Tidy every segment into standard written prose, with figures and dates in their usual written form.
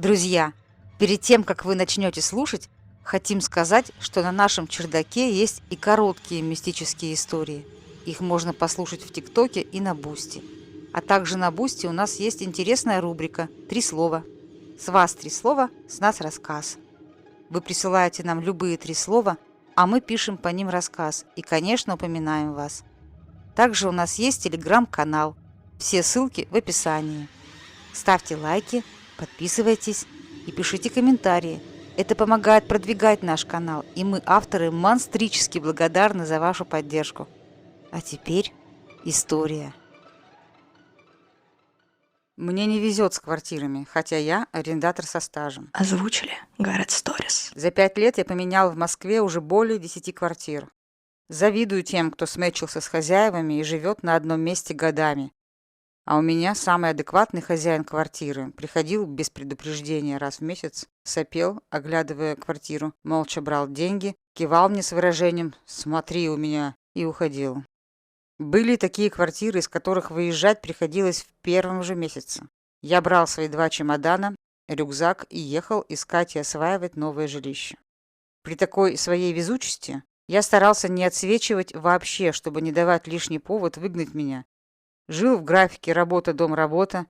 Друзья, перед тем, как вы начнете слушать, хотим сказать, что на нашем чердаке есть и короткие мистические истории. Их можно послушать в ТикТоке и на Бусти. А также на Бусти у нас есть интересная рубрика «Три слова». С вас 3 слова, с нас рассказ. Вы присылаете нам любые 3 слова, а мы пишем по ним рассказ и, конечно, упоминаем вас. Также у нас есть телеграм-канал. Все ссылки в описании. Ставьте лайки, подписывайтесь и пишите комментарии. Это помогает продвигать наш канал, и мы, авторы, монстрически благодарны за вашу поддержку. А теперь история. Мне не везет с квартирами, хотя я арендатор со стажем. Озвучили Garrett Stories. За 5 лет я поменял в Москве уже более 10 квартир. Завидую тем, кто смечился с хозяевами и живет на одном месте годами. А у меня самый адекватный хозяин квартиры приходил без предупреждения раз в месяц, сопел, оглядывая квартиру, молча брал деньги, кивал мне с выражением «смотри у меня» и уходил. Были такие квартиры, из которых выезжать приходилось в первом же месяце. Я брал свои 2 чемодана, рюкзак и ехал искать и осваивать новое жилище. При такой своей везучести я старался не отсвечивать вообще, чтобы не давать лишний повод выгнать меня. Жил в графике работа-дом-работа.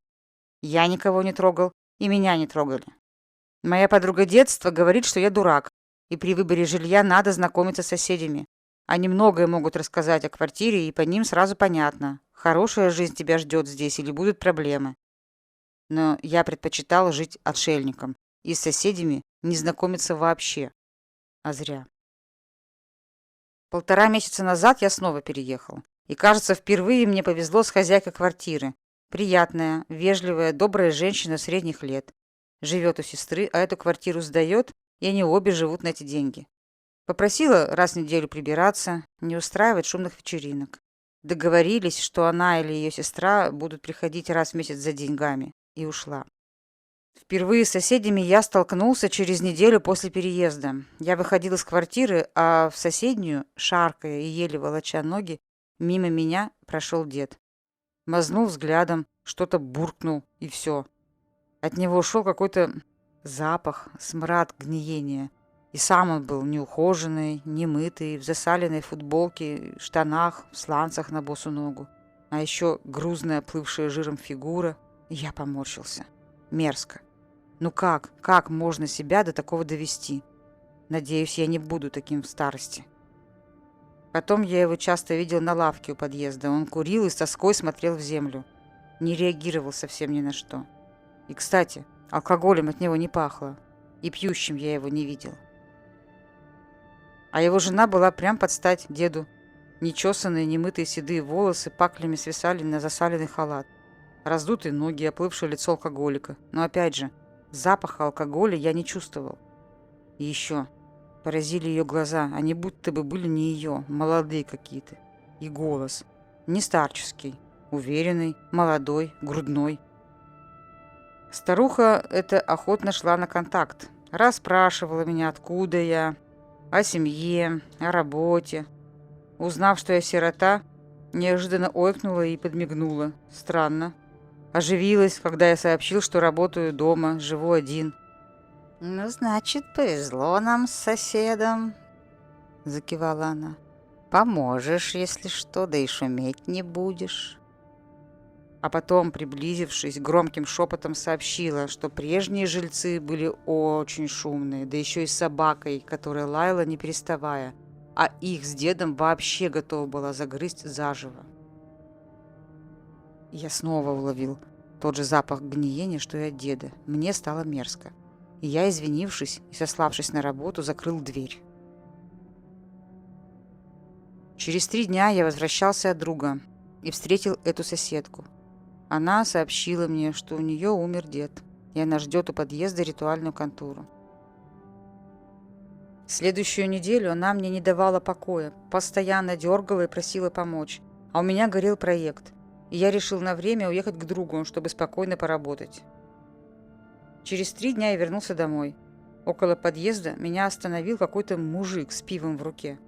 Я никого не трогал, и меня не трогали. Моя подруга детства говорит, что я дурак, и при выборе жилья надо знакомиться с соседями. Они многое могут рассказать о квартире, и по ним сразу понятно, хорошая жизнь тебя ждет здесь или будут проблемы. Но я предпочитала жить отшельником и с соседями не знакомиться вообще. А зря. 1,5 месяца назад я снова переехал. И, кажется, впервые мне повезло с хозяйкой квартиры. Приятная, вежливая, добрая женщина средних лет. Живет у сестры, а эту квартиру сдает, и они обе живут на эти деньги. Попросила раз в неделю прибираться, не устраивать шумных вечеринок. Договорились, что она или ее сестра будут приходить раз в месяц за деньгами. И ушла. Впервые с соседями я столкнулся через неделю после переезда. Я выходил из квартиры, а в соседнюю, шаркая и еле волоча ноги, мимо меня прошел дед. Мазнул взглядом, что-то буркнул, и все. От него ушел какой-то запах, смрад гниения. И сам он был неухоженный, немытый, в засаленной футболке, штанах, в сланцах на босу ногу. А еще грузная, плывшая жиром фигура. И я поморщился. Мерзко. Ну как можно себя до такого довести? Надеюсь, я не буду таким в старости. Потом я его часто видел на лавке у подъезда. Он курил и с тоской смотрел в землю. Не реагировал совсем ни на что. И, кстати, алкоголем от него не пахло. И пьющим я его не видел. А его жена была прям под стать деду. Нечесанные, немытые седые волосы паклями свисали на засаленный халат. Раздутые ноги, оплывшее лицо алкоголика. Но опять же, запаха алкоголя я не чувствовал. И еще поразили ее глаза. Они будто бы были не ее, молодые какие-то. И голос. Не старческий, уверенный, молодой, грудной. Старуха эта охотно шла на контакт. Расспрашивала меня, откуда я, о семье, о работе. Узнав, что я сирота, неожиданно ойкнула и подмигнула. Странно. Оживилась, когда я сообщил, что работаю дома, живу один. «Ну, значит, повезло нам с соседом», — закивала она. «Поможешь, если что, да и шуметь не будешь». А потом, приблизившись, громким шепотом сообщила, что прежние жильцы были очень шумные, да еще и с собакой, которая лаяла не переставая, а их с дедом вообще готова была загрызть заживо. Я снова уловил тот же запах гниения, что и от деда. Мне стало мерзко. И я, извинившись и сославшись на работу, закрыл дверь. Через 3 дня я возвращался от друга и встретил эту соседку. Она сообщила мне, что у нее умер дед, и она ждет у подъезда ритуальную контору. Следующую неделю она мне не давала покоя, постоянно дергала и просила помочь. А у меня горел проект, и я решил на время уехать к другу, чтобы спокойно поработать. Через 3 дня я вернулся домой. Около подъезда меня остановил какой-то мужик с пивом в руке.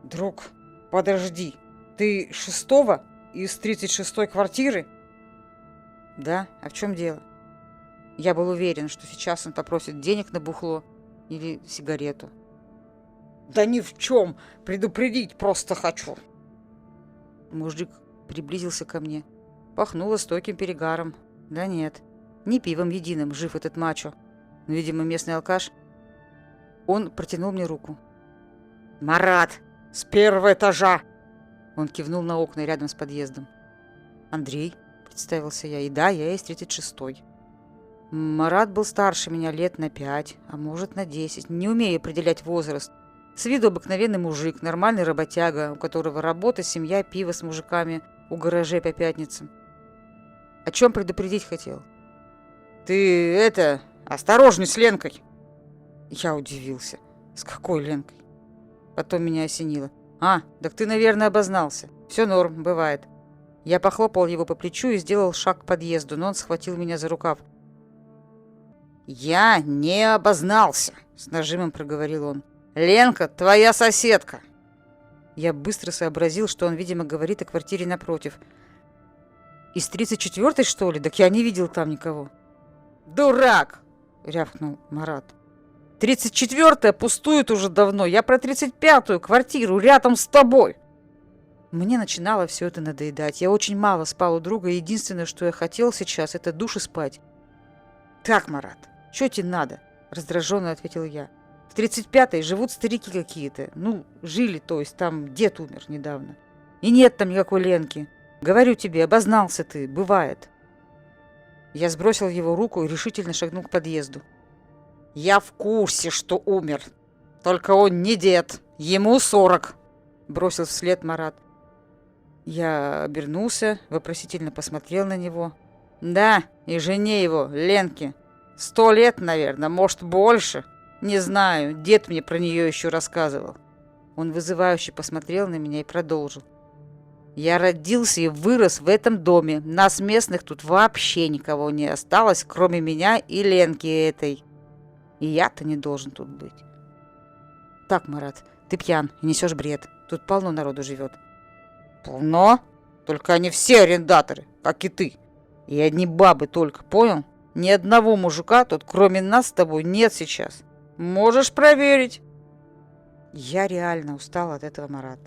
«Друг, подожди, ты 6-го из 36-й квартиры?» «Да, а в чем дело?» Я был уверен, что сейчас он попросит денег на бухло или сигарету. «Да ни в чем! Предупредить просто хочу!» Мужик приблизился ко мне. Пахнуло стойким перегаром. Да нет, не пивом единым жив этот мачо. Но, видимо, местный алкаш. Он протянул мне руку. «Марат! С первого этажа!» Он кивнул на окна рядом с подъездом. «Андрей», — представился я, — «и да, я из 36-й». Марат был старше меня лет на 5, а может на 10. Не умею определять возраст. С виду обыкновенный мужик, нормальный работяга, у которого работа, семья, пиво с мужиками у гаражей по пятницам. О чем предупредить хотел? «Ты осторожней с Ленкой!» Я удивился. С какой Ленкой? Потом меня осенило. Так ты, наверное, обознался. Все норм, бывает. Я похлопал его по плечу и сделал шаг к подъезду, но он схватил меня за рукав. «Я не обознался», — с нажимом проговорил он. «Ленка, твоя соседка». Я быстро сообразил, что он, видимо, говорит о квартире напротив. «Из 34-й, что ли? Так я не видел там никого». «Дурак!» — рявкнул Марат. 34-я пустует уже давно. Я про 35-ю квартиру рядом с тобой. Мне начинало все это надоедать. Я очень мало спал у друга. Единственное, что я хотел сейчас, это душ и спать. «Так, Марат, что тебе надо?» – раздраженно ответил я. «В 35-й живут старики какие-то. Жили, то есть там дед умер недавно. И нет там никакой Ленки. Говорю тебе, обознался ты, бывает». Я сбросил его руку и решительно шагнул к подъезду. «Я в курсе, что умер. Только он не дед. Ему 40», – бросил вслед Марат. Я обернулся, вопросительно посмотрел на него. «Да, и жене его, Ленке. 100 лет, наверное, может, больше. Не знаю, дед мне про нее еще рассказывал». Он вызывающе посмотрел на меня и продолжил. «Я родился и вырос в этом доме. Нас местных тут вообще никого не осталось, кроме меня и Ленки этой. И я-то не должен тут быть». «Так, Марат, ты пьян и несешь бред. Тут полно народу живет». «Полно? Только они все арендаторы, как и ты. И одни бабы только, понял? Ни одного мужика тут, кроме нас с тобой, нет сейчас. Можешь проверить». Я реально устал от этого, Марат.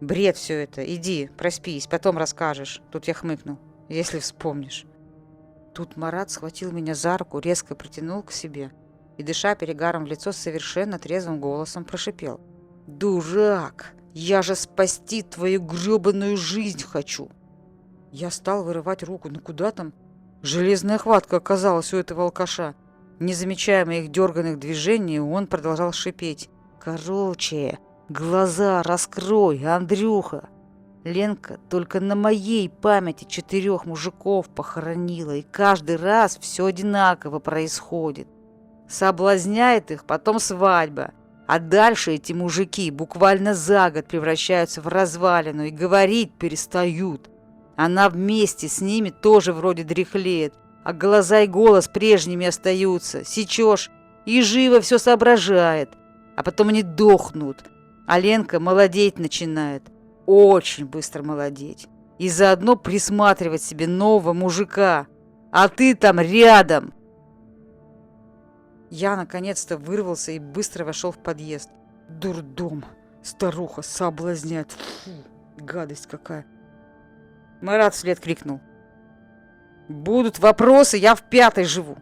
«Бред все это. Иди, проспись, потом расскажешь». Тут я хмыкнул. «Если вспомнишь». Тут Марат схватил меня за руку, резко притянул к себе и, дыша перегаром в лицо, совершенно трезвым голосом прошипел. «Дурак! Я же спасти твою грёбаную жизнь хочу!» Я стал вырывать руку. Куда там? Железная хватка оказалась у этого алкаша. Не замечая моих дерганных движений, он продолжал шипеть. «Короче, глаза раскрой, Андрюха! Ленка только на моей памяти 4 мужиков похоронила, и каждый раз все одинаково происходит. Соблазняет их, потом свадьба. А дальше эти мужики буквально за год превращаются в развалину и говорить перестают. Она вместе с ними тоже вроде дряхлеет, а глаза и голос прежними остаются. Сечешь, и живо все соображает. А потом они дохнут, а Ленка молодеть начинает. Очень быстро молодеть. И заодно присматривать себе нового мужика. А ты там рядом». Я наконец-то вырвался и быстро вошел в подъезд. Дурдом. Старуха соблазняет. Фу, гадость какая. Марат вслед крикнул. «Будут вопросы, я в 5-й живу».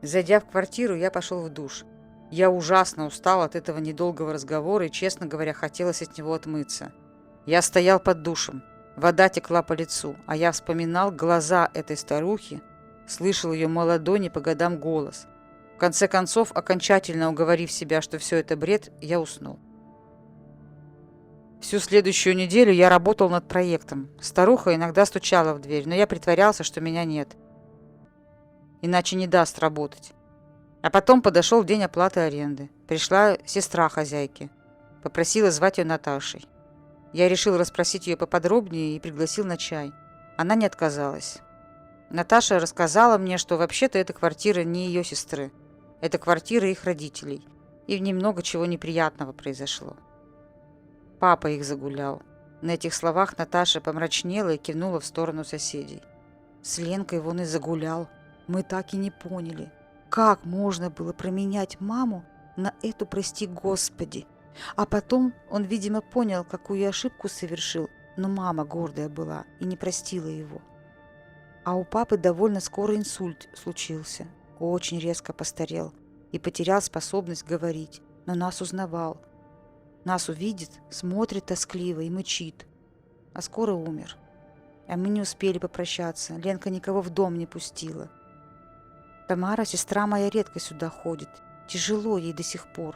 Зайдя в квартиру, я пошел в душ. Я ужасно устал от этого недолгого разговора и, честно говоря, хотелось от него отмыться. Я стоял под душем. Вода текла по лицу, а я вспоминал глаза этой старухи, слышал ее молодой не по годам голос. В конце концов, окончательно уговорив себя, что все это бред, я уснул. Всю следующую неделю я работал над проектом. Старуха иногда стучала в дверь, но я притворялся, что меня нет. Иначе не даст работать. А потом подошел день оплаты аренды. Пришла сестра хозяйки. Попросила звать ее Наташей. Я решил расспросить ее поподробнее и пригласил на чай. Она не отказалась. Наташа рассказала мне, что вообще-то эта квартира не ее сестры. Это квартира их родителей. И в ней много чего неприятного произошло. Папа их загулял. На этих словах Наташа помрачнела и кивнула в сторону соседей. С Ленкой вон и загулял. Мы так и не поняли, как можно было променять маму на эту, прости господи. А потом он, видимо, понял, какую ошибку совершил, но мама гордая была и не простила его. А у папы довольно скоро инсульт случился. Очень резко постарел и потерял способность говорить, но нас узнавал. Нас увидит, смотрит тоскливо и мычит. А скоро умер. А мы не успели попрощаться. Ленка никого в дом не пустила. Тамара, сестра моя, редко сюда ходит. Тяжело ей до сих пор.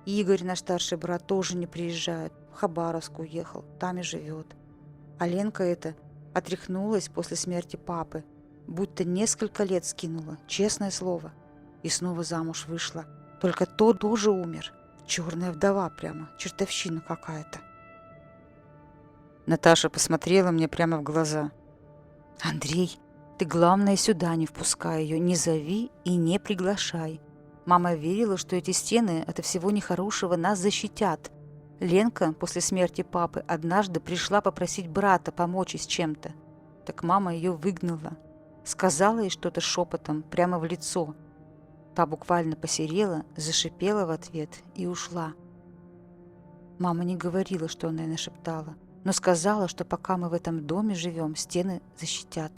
Игорь, наш старший брат, тоже не приезжает. В Хабаровск уехал, там и живет. А Ленка эта отряхнулась после смерти папы. Будто несколько лет скинула, честное слово. И снова замуж вышла. Только тот тоже умер. Черная вдова прямо, чертовщина какая-то. Наташа посмотрела мне прямо в глаза. «Андрей, ты, главное, сюда не впускай ее, не зови и не приглашай. Мама верила, что эти стены от всего нехорошего нас защитят. Ленка после смерти папы однажды пришла попросить брата помочь ей с чем-то. Так мама ее выгнала. Сказала ей что-то шепотом, прямо в лицо. Та буквально посерела, зашипела в ответ и ушла. Мама не говорила, что она ей нашептала, но сказала, что пока мы в этом доме живем, стены защитят.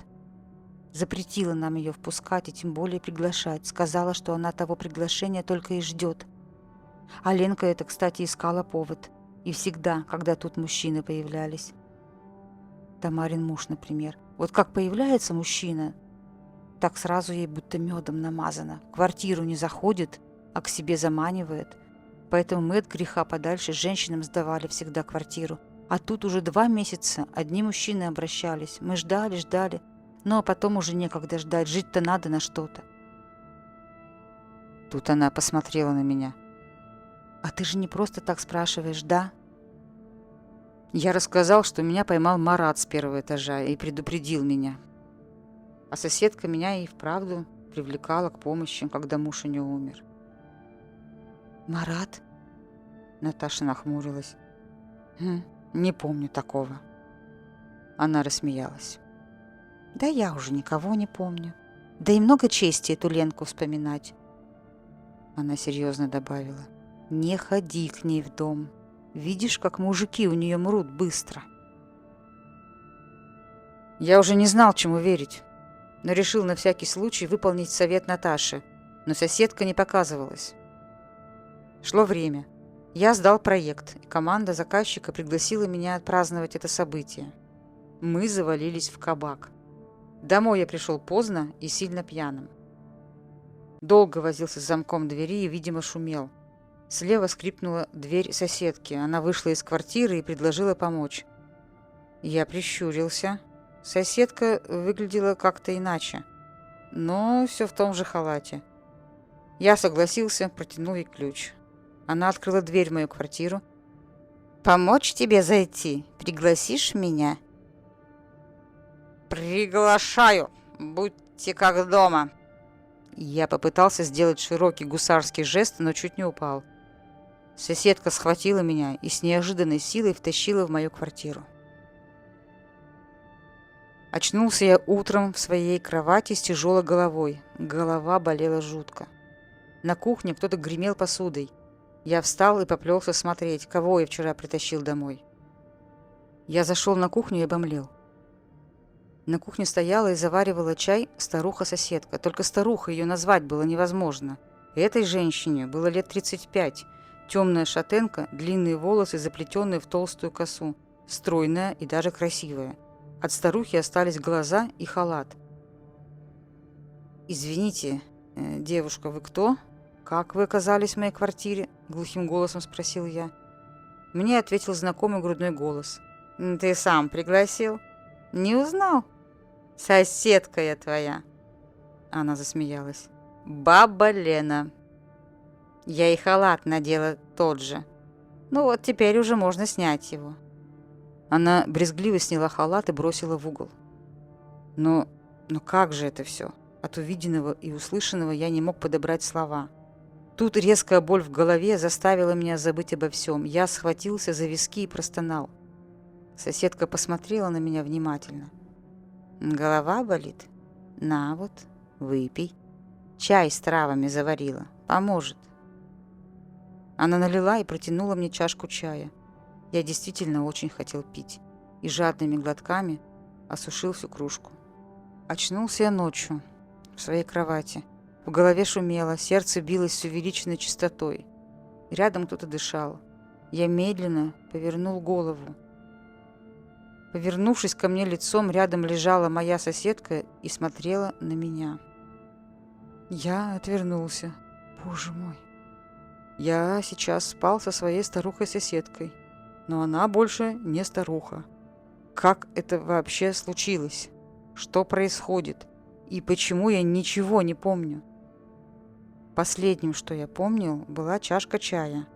Запретила нам ее впускать и тем более приглашать. Сказала, что она того приглашения только и ждет. А Ленка это, кстати, искала повод. И всегда, когда тут мужчины появлялись. Тамарин муж, например. Вот как появляется мужчина, так сразу ей будто медом намазано. В квартиру не заходит, а к себе заманивает. Поэтому мы от греха подальше женщинам сдавали всегда квартиру. А тут уже 2 месяца одни мужчины обращались. Мы ждали. Ну, а потом уже некогда ждать. Жить-то надо на что-то. Тут она посмотрела на меня. «А ты же не просто так спрашиваешь, да?» Я рассказал, что меня поймал Марат с 1-го этажа и предупредил меня. А соседка меня и вправду привлекала к помощи, когда муж у нее умер. «Марат?» Наташа нахмурилась. Не помню такого». Она рассмеялась. «Да я уже никого не помню. Да и много чести эту Ленку вспоминать». Она серьезно добавила. «Не ходи к ней в дом. Видишь, как мужики у нее мрут быстро». Я уже не знал, чему верить, но решил на всякий случай выполнить совет Наташи, но соседка не показывалась. Шло время. Я сдал проект, и команда заказчика пригласила меня отпраздновать это событие. Мы завалились в кабак. Домой я пришел поздно и сильно пьяным. Долго возился с замком двери и, видимо, шумел. Слева скрипнула дверь соседки. Она вышла из квартиры и предложила помочь. Я прищурился. Соседка выглядела как-то иначе, но все в том же халате. Я согласился, протянул ей ключ. Она открыла дверь в мою квартиру. «Помочь тебе зайти? Пригласишь меня?» «Приглашаю! Будьте как дома!» Я попытался сделать широкий гусарский жест, но чуть не упал. Соседка схватила меня и с неожиданной силой втащила в мою квартиру. Очнулся я утром в своей кровати с тяжелой головой. Голова болела жутко. На кухне кто-то гремел посудой. Я встал и поплелся смотреть, кого я вчера притащил домой. Я зашел на кухню и обомлел. На кухне стояла и заваривала чай старуха-соседка. Только старуха, ее назвать было невозможно. Этой женщине было лет 35. Темная шатенка, длинные волосы, заплетенные в толстую косу. Стройная и даже красивая. От старухи остались глаза и халат. «Извините, девушка, вы кто? Как вы оказались в моей квартире?» – глухим голосом спросил я. Мне ответил знакомый грудной голос. «Ты сам пригласил? Не узнал? Соседка я твоя!» Она засмеялась. «Баба Лена!» Я и халат надела тот же. Ну вот теперь уже можно снять его. Она брезгливо сняла халат и бросила в угол. Но как же это все? От увиденного и услышанного я не мог подобрать слова. Тут резкая боль в голове заставила меня забыть обо всем. Я схватился за виски и простонал. Соседка посмотрела на меня внимательно. «Голова болит? На вот, выпей. Чай с травами заварила. Поможет. Она налила и протянула мне чашку чая. Я действительно очень хотел пить. И жадными глотками осушил всю кружку. Очнулся я ночью в своей кровати. В голове шумело, сердце билось с увеличенной частотой. Рядом кто-то дышал. Я медленно повернул голову. Повернувшись ко мне лицом, рядом лежала моя соседка и смотрела на меня. Я отвернулся. Боже мой. Я сейчас спал со своей старухой-соседкой, но она больше не старуха. Как это вообще случилось? Что происходит? И почему я ничего не помню? Последним, что я помнил, была чашка чая.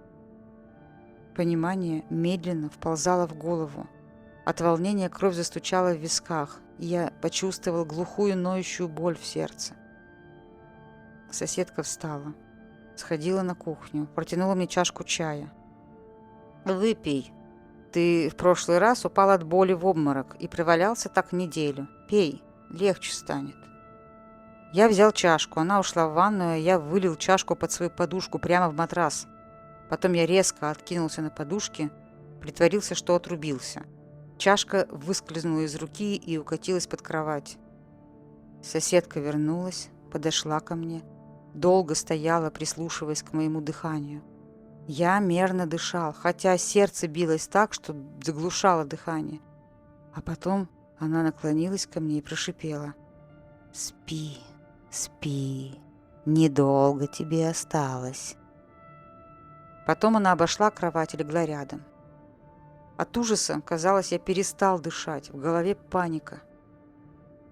Понимание медленно вползало в голову. От волнения кровь застучала в висках, и я почувствовал глухую ноющую боль в сердце. Соседка встала, сходила на кухню, протянула мне чашку чая. «Выпей. Ты в прошлый раз упал от боли в обморок и провалялся так неделю. Пей, легче станет». Я взял чашку, она ушла в ванную, я вылил чашку под свою подушку прямо в матрас. Потом я резко откинулся на подушке, притворился, что отрубился. Чашка выскользнула из руки и укатилась под кровать. Соседка вернулась, подошла ко мне, долго стояла, прислушиваясь к моему дыханию. Я мерно дышал, хотя сердце билось так, что заглушало дыхание. А потом она наклонилась ко мне и прошипела: «Спи, спи, недолго тебе осталось». Потом она обошла кровать и легла рядом. От ужаса, казалось, я перестал дышать, в голове паника.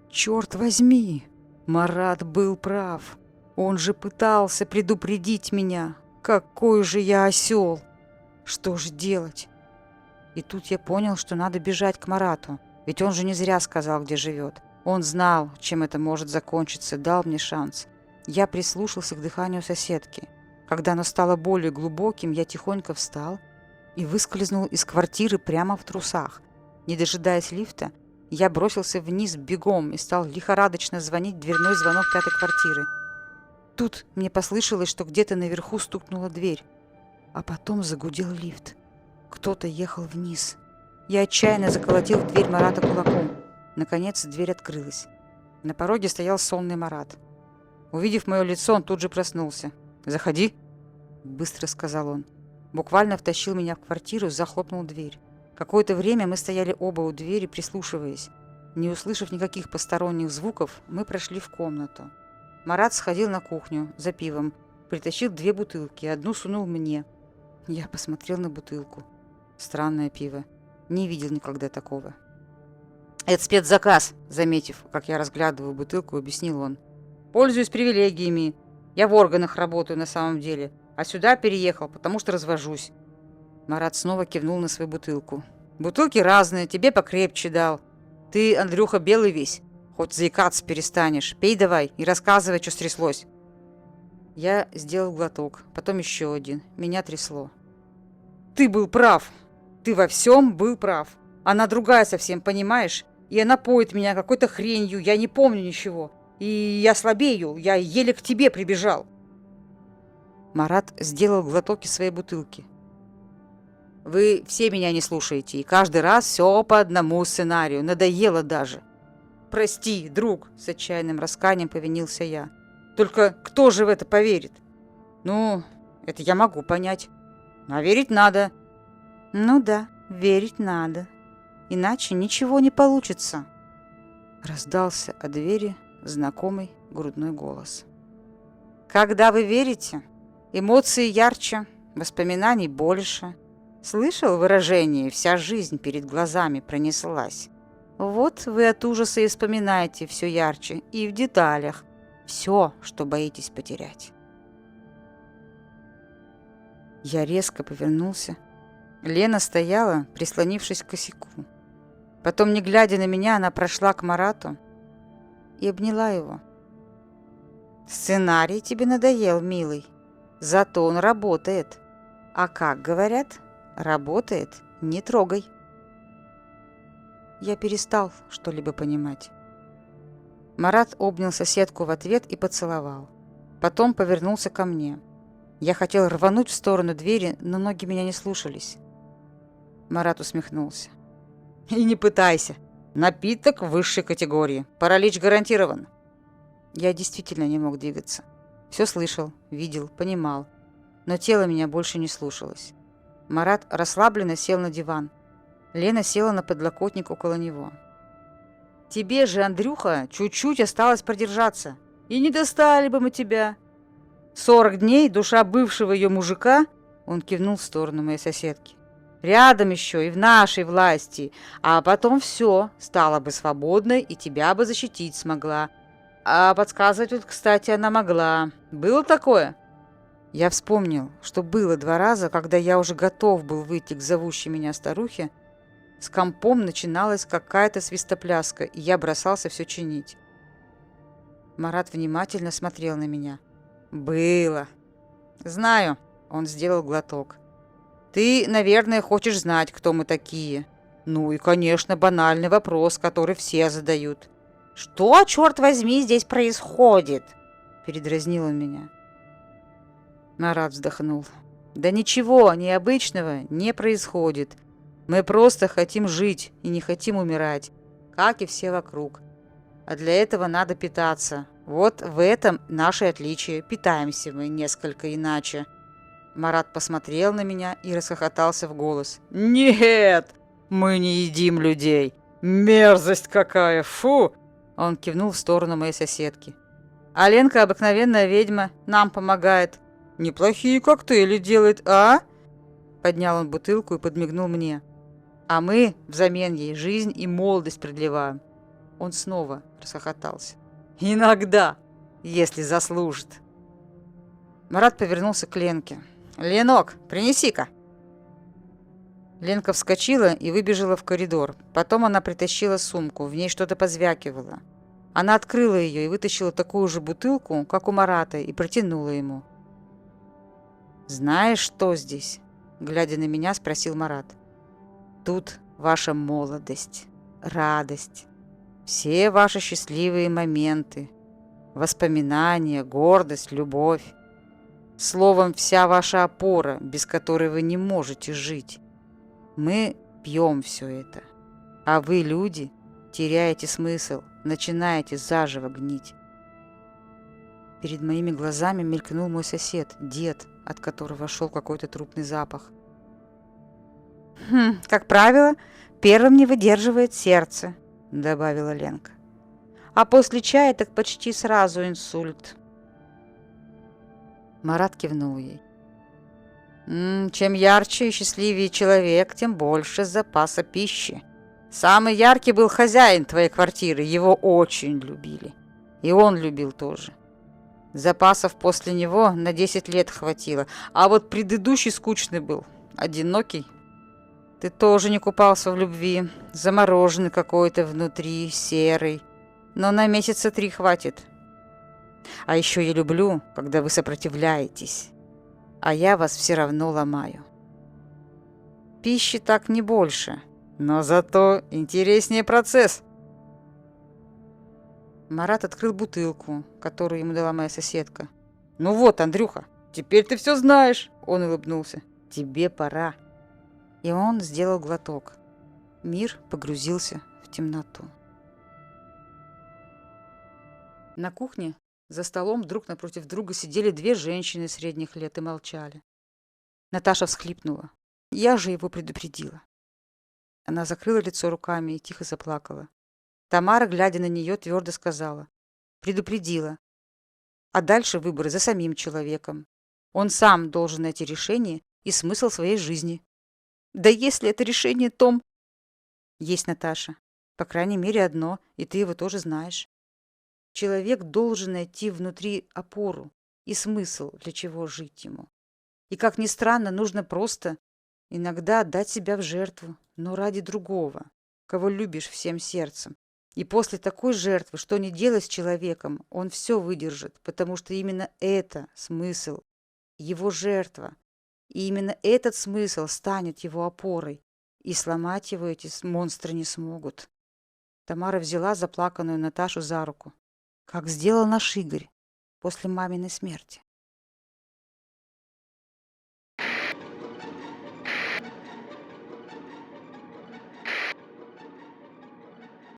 Черт возьми, Марат был прав. Он же пытался предупредить меня. Какой же я осел! Что же делать? И тут я понял, что надо бежать к Марату, ведь он же не зря сказал, где живет. Он знал, чем это может закончиться, дал мне шанс. Я прислушался к дыханию соседки. Когда оно стало более глубоким, я тихонько встал и выскользнул из квартиры прямо в трусах. Не дожидаясь лифта, я бросился вниз бегом и стал лихорадочно звонить в дверной звонок 5-й квартиры. Тут мне послышалось, что где-то наверху стукнула дверь, а потом загудел лифт. Кто-то ехал вниз. Я отчаянно заколотил в дверь Марата кулаком. Наконец дверь открылась. На пороге стоял сонный Марат. Увидев мое лицо, он тут же проснулся. «Заходи», — быстро сказал он. Буквально втащил меня в квартиру, захлопнул дверь. Какое-то время мы стояли оба у двери, прислушиваясь. Не услышав никаких посторонних звуков, мы прошли в комнату. Марат сходил на кухню за пивом, притащил 2 бутылки, одну сунул мне. Я посмотрел на бутылку. Странное пиво. Не видел никогда такого. «Это спецзаказ», — заметив, как я разглядываю бутылку, объяснил он. «Пользуюсь привилегиями. Я в органах работаю на самом деле, а сюда переехал, потому что развожусь». Марат снова кивнул на свою бутылку. «Бутылки разные, тебе покрепче дал. Ты, Андрюха, белый весь. Хоть заикаться перестанешь. Пей давай и рассказывай, что стряслось». Я сделал глоток, потом еще один. Меня трясло. «Ты был прав. Ты во всем был прав. Она другая совсем, понимаешь? И она поет меня какой-то хренью, я не помню ничего. И я слабею, я еле к тебе прибежал». Марат сделал глоток из своей бутылки. «Вы все меня не слушаете, и каждый раз все по одному сценарию. Надоело даже». «Прости, друг», — с отчаянным раскаянием повинился я. «Только кто же в это поверит?» «Ну, это я могу понять. А верить надо». «Ну да, верить надо. Иначе ничего не получится». Раздался от двери знакомый грудной голос. «Когда вы верите, эмоции ярче, воспоминаний больше. Слышал выражение «вся жизнь перед глазами пронеслась»? Вот вы от ужаса и вспоминаете все ярче и в деталях все, что боитесь потерять». Я резко повернулся. Лена стояла, прислонившись к косяку. Потом, не глядя на меня, она прошла к Марату и обняла его. «Сценарий тебе надоел, милый. Зато он работает. А как говорят, работает, не трогай». Я перестал что-либо понимать. Марат обнял соседку в ответ и поцеловал. Потом повернулся ко мне. Я хотел рвануть в сторону двери, но ноги меня не слушались. Марат усмехнулся. «И не пытайся. Напиток высшей категории. Паралич гарантирован». Я действительно не мог двигаться. Все слышал, видел, понимал. Но тело меня больше не слушалось. Марат расслабленно сел на диван. Лена села на подлокотник около него. «Тебе же, Андрюха, чуть-чуть осталось продержаться. И не достали бы мы тебя. 40 дней душа бывшего ее мужика, он кивнул в сторону моей соседки, рядом еще и в нашей власти, а потом все, стала бы свободной и тебя бы защитить смогла. А подсказывать тут, кстати, она могла. Было такое?» Я вспомнил, что было 2 раза, когда я уже готов был выйти к зовущей меня старухе. С компом начиналась какая-то свистопляска, и я бросался все чинить. Марат внимательно смотрел на меня. «Было. Знаю», — он сделал глоток. «Ты, наверное, хочешь знать, кто мы такие. Ну и, конечно, банальный вопрос, который все задают. Что, черт возьми, здесь происходит?» Передразнил он меня. Марат вздохнул. «Да ничего необычного не происходит. Мы просто хотим жить и не хотим умирать, как и все вокруг. А для этого надо питаться. Вот в этом наше отличие. Питаемся мы несколько иначе». Марат посмотрел на меня и расхохотался в голос. «Нет, мы не едим людей. Мерзость какая, фу!» Он кивнул в сторону моей соседки. «А Ленка обыкновенная ведьма, нам помогает. Неплохие коктейли делает, а?» Поднял он бутылку и подмигнул мне. «А мы взамен ей жизнь и молодость продлеваем». Он снова расхохотался. «Иногда, если заслужит». Марат повернулся к Ленке. «Ленок, принеси-ка». Ленка вскочила и выбежала в коридор. Потом она притащила сумку, в ней что-то позвякивало. Она открыла ее и вытащила такую же бутылку, как у Марата, и протянула ему. «Знаешь, что здесь?» Глядя на меня, спросил Марат. «Тут ваша молодость, радость, все ваши счастливые моменты, воспоминания, гордость, любовь. Словом, вся ваша опора, без которой вы не можете жить. Мы пьем все это, а вы, люди, теряете смысл, начинаете заживо гнить». Перед моими глазами мелькнул мой сосед, дед, от которого шел какой-то трупный запах. «Как правило, первым не выдерживает сердце», — добавила Ленка. «А после чая так почти сразу инсульт». Марат кивнул ей. «Чем ярче и счастливее человек, тем больше запаса пищи. Самый яркий был хозяин твоей квартиры, его очень любили. И он любил тоже. Запасов после него на 10 лет хватило, а вот предыдущий скучный был, одинокий. Ты тоже не купался в любви, замороженный какой-то внутри, серый, но на месяца 3 хватит. А еще я люблю, когда вы сопротивляетесь, а я вас все равно ломаю. Пищи так не больше, но зато интереснее процесс». Марат открыл бутылку, которую ему дала моя соседка. «Ну вот, Андрюха, теперь ты все знаешь», — он улыбнулся. «Тебе пора». И он сделал глоток. Мир погрузился в темноту. На кухне за столом друг напротив друга сидели 2 женщины средних лет и молчали. Наташа всхлипнула. Я же его предупредила. Она закрыла лицо руками и тихо заплакала. Тамара, глядя на нее, твердо сказала. Предупредила. А дальше выбор за самим человеком. Он сам должен найти решение и смысл своей жизни. Да если это решение, Том... Есть, Наташа. По крайней мере, одно, и ты его тоже знаешь. Человек должен найти внутри опору и смысл, для чего жить ему. И, как ни странно, нужно просто иногда отдать себя в жертву, но ради другого, кого любишь всем сердцем. И после такой жертвы, что ни делай с человеком, он все выдержит, потому что именно это смысл, его жертва. И именно этот смысл станет его опорой, и сломать его эти монстры не смогут. Тамара взяла заплаканную Наташу за руку. как сделал наш Игорь после маминой смерти.